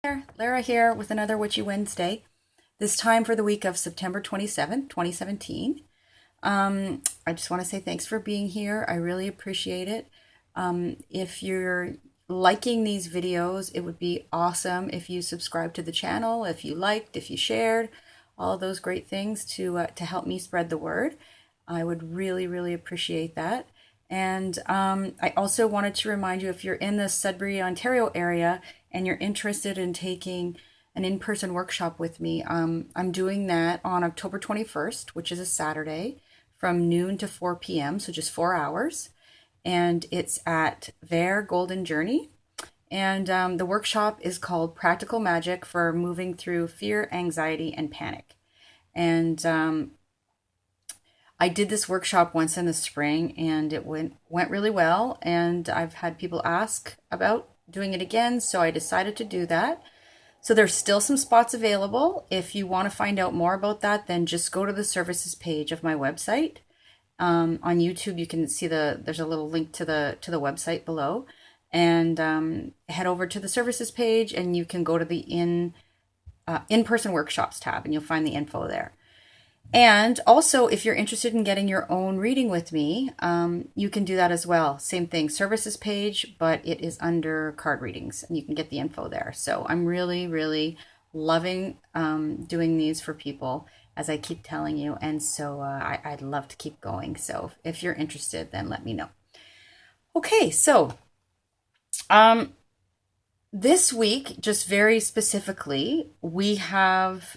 There, Lara here with another Witchy Wednesday, this time for the week of September 27th, 2017. I just want to say thanks for being here. I really appreciate it. If you're liking these videos, it would be awesome if you subscribe to the channel, if you liked, if you shared, all of those great things to help me spread the word. I would really, really appreciate that. And I also wanted to remind you, if you're in the Sudbury, Ontario area and you're interested in taking an in-person workshop with me, I'm doing that on October 21st, which is a Saturday, from noon to 4 p.m., so just 4 hours. And it's at their Golden Journey. And the workshop is called Practical Magic for Moving Through Fear, Anxiety, and Panic. And I did this workshop once in the spring and it went really well, and I've had people ask about doing it again, so I decided to do that. So there's still some spots available. If you want to find out more about that, then just go to the services page of my website. On YouTube, you can see there's a little link to the website below, and head over to the services page, and you can go to the in-person workshops tab, and you'll find the info there. And also, if you're interested in getting your own reading with me, you can do that as well. Same thing, services page, but it is under card readings, and you can get the info there. So I'm really, really loving doing these for people, as I keep telling you. And so I'd love to keep going. So if you're interested, then let me know. Okay, so this week, just very specifically, we have...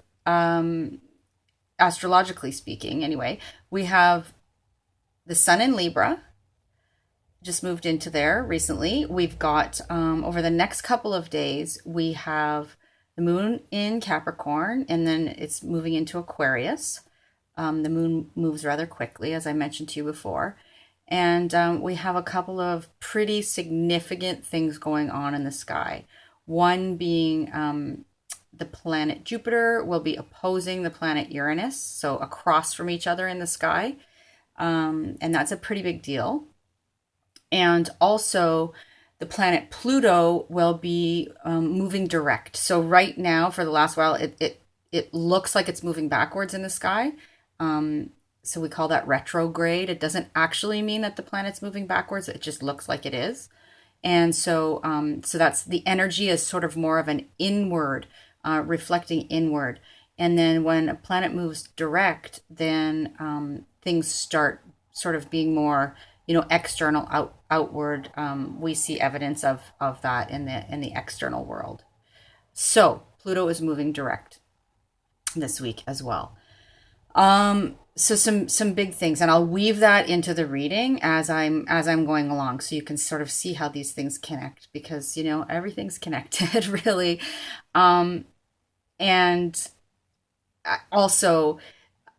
astrologically speaking, anyway, we have the sun in Libra, just moved into there recently. We've got, over the next couple of days, we have the moon in Capricorn, and then it's moving into Aquarius. The moon moves rather quickly, as I mentioned to you before. And we have a couple of pretty significant things going on in the sky. One being... the planet Jupiter will be opposing the planet Uranus, so across from each other in the sky. And that's a pretty big deal. And also the planet Pluto will be moving direct. So right now, for the last while, it looks like it's moving backwards in the sky. So we call that retrograde. It doesn't actually mean that the planet's moving backwards. It just looks like it is. And so, so that's the energy is sort of more of an inward, reflecting inward. And then when a planet moves direct, then things start sort of being more, external, outward. We see evidence of that in the external world. So Pluto is moving direct this week as well. So some big things, and I'll weave that into the reading as I'm going along, so you can sort of see how these things connect, because everything's connected really. And also,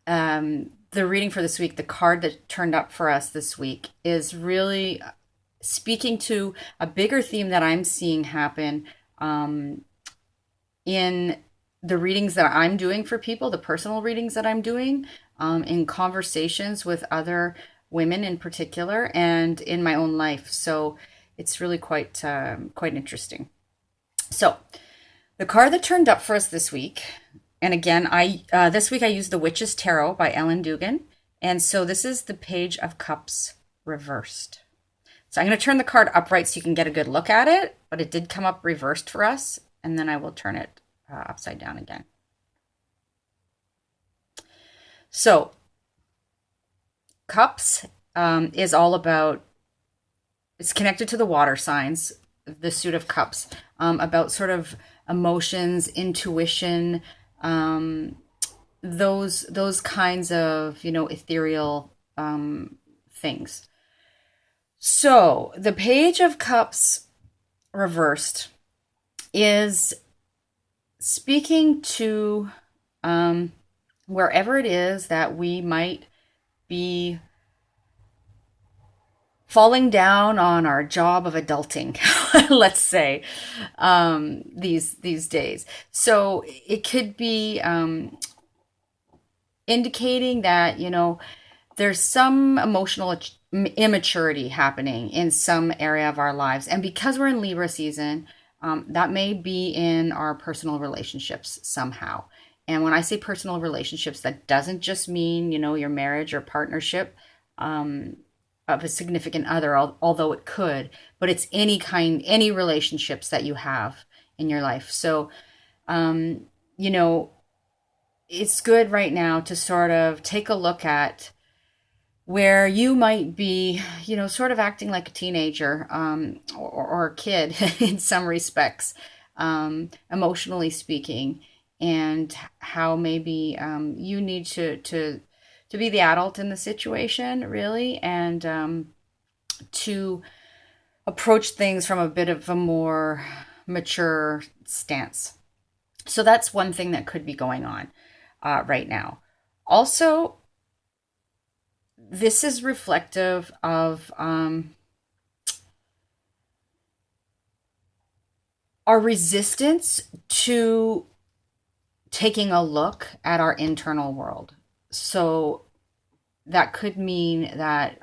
the reading for this week, the card that turned up for us this week, is really speaking to a bigger theme that I'm seeing happen in the readings that I'm doing for people, the personal readings that I'm doing, in conversations with other women in particular, and in my own life. So it's really quite interesting. So the card that turned up for us this week, and again, this week I used the Witch's Tarot by Ellen Dugan, and so this is the Page of Cups reversed. So I'm going to turn the card upright so you can get a good look at it, but it did come up reversed for us, and then I will turn it upside down again. So Cups is all about, it's connected to the water signs, the suit of cups, about sort of emotions, intuition, those kinds of, ethereal things. So the Page of Cups reversed is speaking to wherever it is that we might be falling down on our job of adulting, let's say, these days. So it could be indicating that, there's some emotional immaturity happening in some area of our lives. And because we're in Libra season, That may be in our personal relationships somehow. And when I say personal relationships, that doesn't just mean, your marriage or partnership of a significant other, although it could, but it's any relationships that you have in your life. So, um, you know, it's good right now to sort of take a look at where you might be, sort of acting like a teenager, or a kid in some respects, emotionally speaking, and how maybe you need to be the adult in the situation, really, and to approach things from a bit of a more mature stance. So that's one thing that could be going on right now. Also, this is reflective of our resistance to taking a look at our internal world. So that could mean that,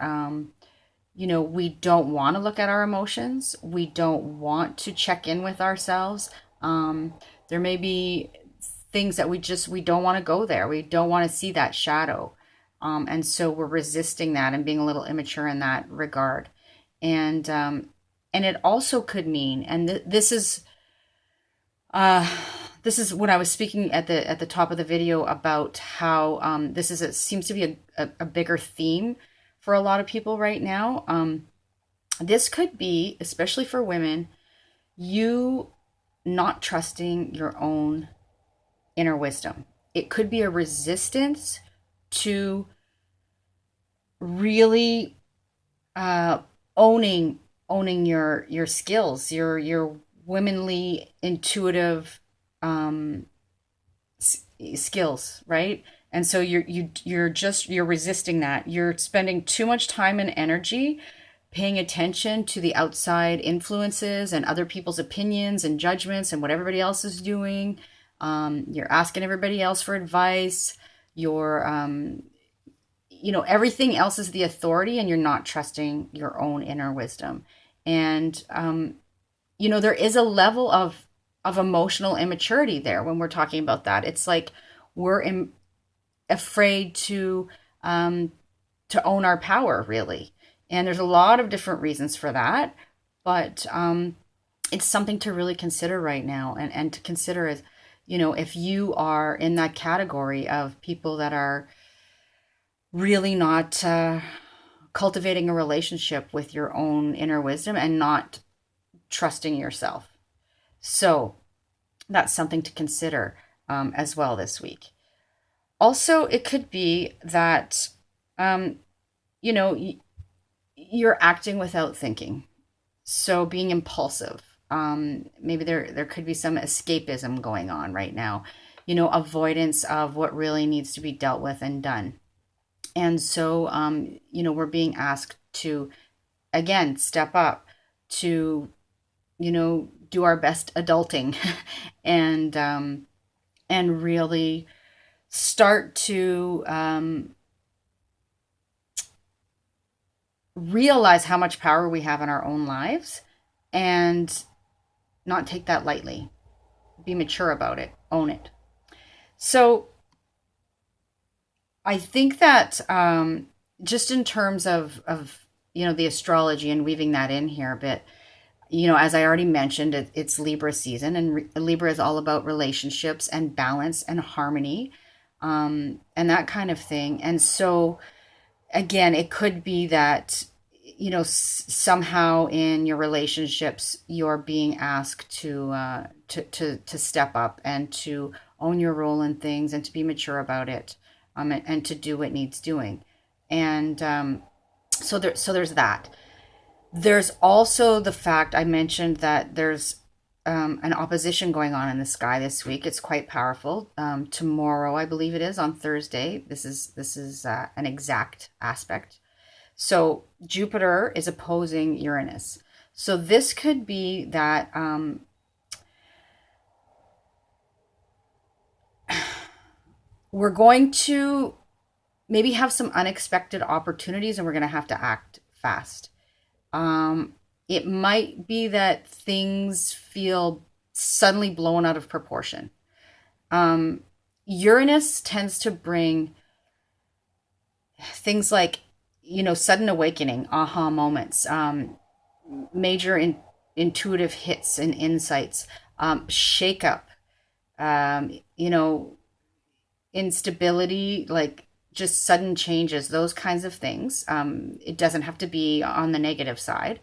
we don't want to look at our emotions. We don't want to check in with ourselves. There may be things that we don't want to go there. We don't want to see that shadow. And so we're resisting that and being a little immature in that regard. And it also could mean, and uh, this is when I was speaking at the top of the video about how seems to be a bigger theme for a lot of people right now. This could be, especially for women, you not trusting your own inner wisdom. It could be a resistance to really owning your skills, your womanly intuitive skills, right? And so you're resisting that. You're spending too much time and energy paying attention to the outside influences and other people's opinions and judgments and what everybody else is doing. You're asking everybody else for advice. You're everything else is the authority, and you're not trusting your own inner wisdom. And there is a level of emotional immaturity there when we're talking about that. It's like we're afraid to own our power, really. And there's a lot of different reasons for that, but it's something to really consider right now, and to consider as, if you are in that category of people that are really not cultivating a relationship with your own inner wisdom and not trusting yourself. So that's something to consider as well this week. Also, it could be that, you know, you're acting without thinking. So being impulsive. Maybe there could be some escapism going on right now, avoidance of what really needs to be dealt with and done. And so, we're being asked to, again, step up to, do our best adulting and really start to realize how much power we have in our own lives and not take that lightly. Be mature about it. Own it. So I think that just in terms of the astrology and weaving that in here a bit, as I already mentioned, it's Libra season, and Libra is all about relationships and balance and harmony, and that kind of thing. And so, again, it could be that, somehow in your relationships, you're being asked to step up and to own your role in things and to be mature about it, and to do what needs doing. And so there's that. There's also the fact I mentioned that there's an opposition going on in the sky this week. It's quite powerful. Tomorrow, I believe it is, on Thursday. This is an exact aspect. So Jupiter is opposing Uranus. So this could be that we're going to maybe have some unexpected opportunities, and we're going to have to act fast. it might be that things feel suddenly blown out of proportion. Um, Uranus tends to bring things like, sudden awakening, aha moments, major intuitive hits and insights, shake up, um, you know, instability, like just sudden changes, those kinds of things. It doesn't have to be on the negative side.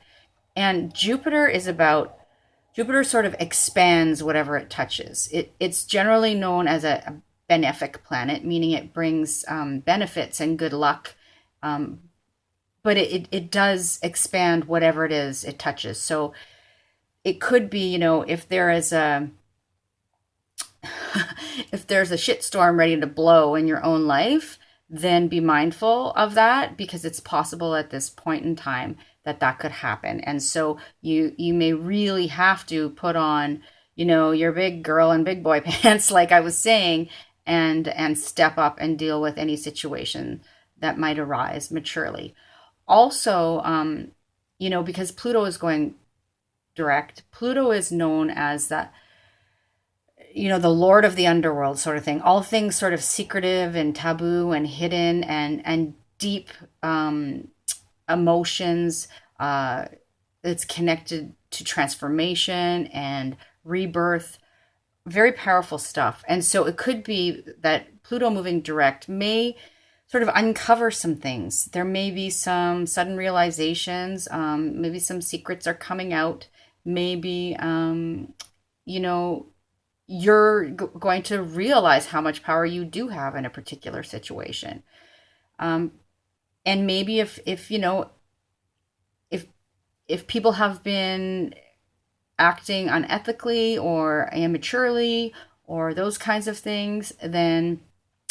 And Jupiter sort of expands whatever it touches. It's generally known as a benefic planet, meaning it brings benefits and good luck. Um, but it does expand whatever it is it touches. So it could be, if there is a if there's a shitstorm ready to blow in your own life, then be mindful of that, because it's possible at this point in time that that could happen. And so you may really have to put on, your big girl and big boy pants, like I was saying, and step up and deal with any situation that might arise maturely. Also, because Pluto is going direct, Pluto is known as that, the Lord of the underworld sort of thing. All things sort of secretive and taboo and hidden and deep emotions. It's connected to transformation and rebirth. Very powerful stuff. And so it could be that Pluto moving direct may sort of uncover some things. There may be some sudden realizations. Maybe some secrets are coming out. Maybe, you're going to realize how much power you do have in a particular situation. And maybe if people have been acting unethically or immaturely or those kinds of things, then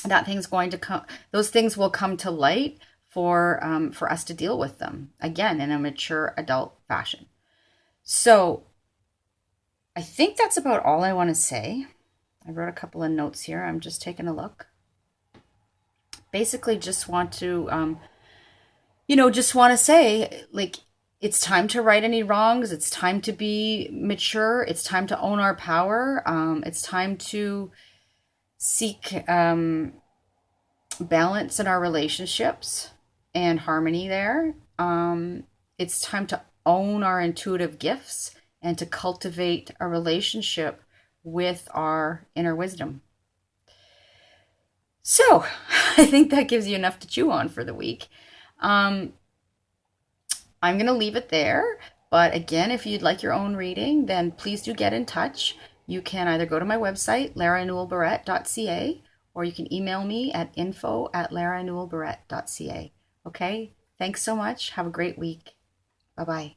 those things will come to light for us to deal with them again in a mature adult fashion. So I think that's about all I want to say. I wrote a couple of notes here. I'm just taking a look. Basically, just want to, say, like, it's time to right any wrongs. It's time to be mature. It's time to own our power. It's time to seek balance in our relationships and harmony there. It's time to own our intuitive gifts and to cultivate a relationship with our inner wisdom. So I think that gives you enough to chew on for the week. I'm going to leave it there. But again, if you'd like your own reading, then please do get in touch. You can either go to my website, laranewell-barrette.ca, or you can email me at info@laranewell-barrette.ca. Okay? Thanks so much. Have a great week. Bye-bye.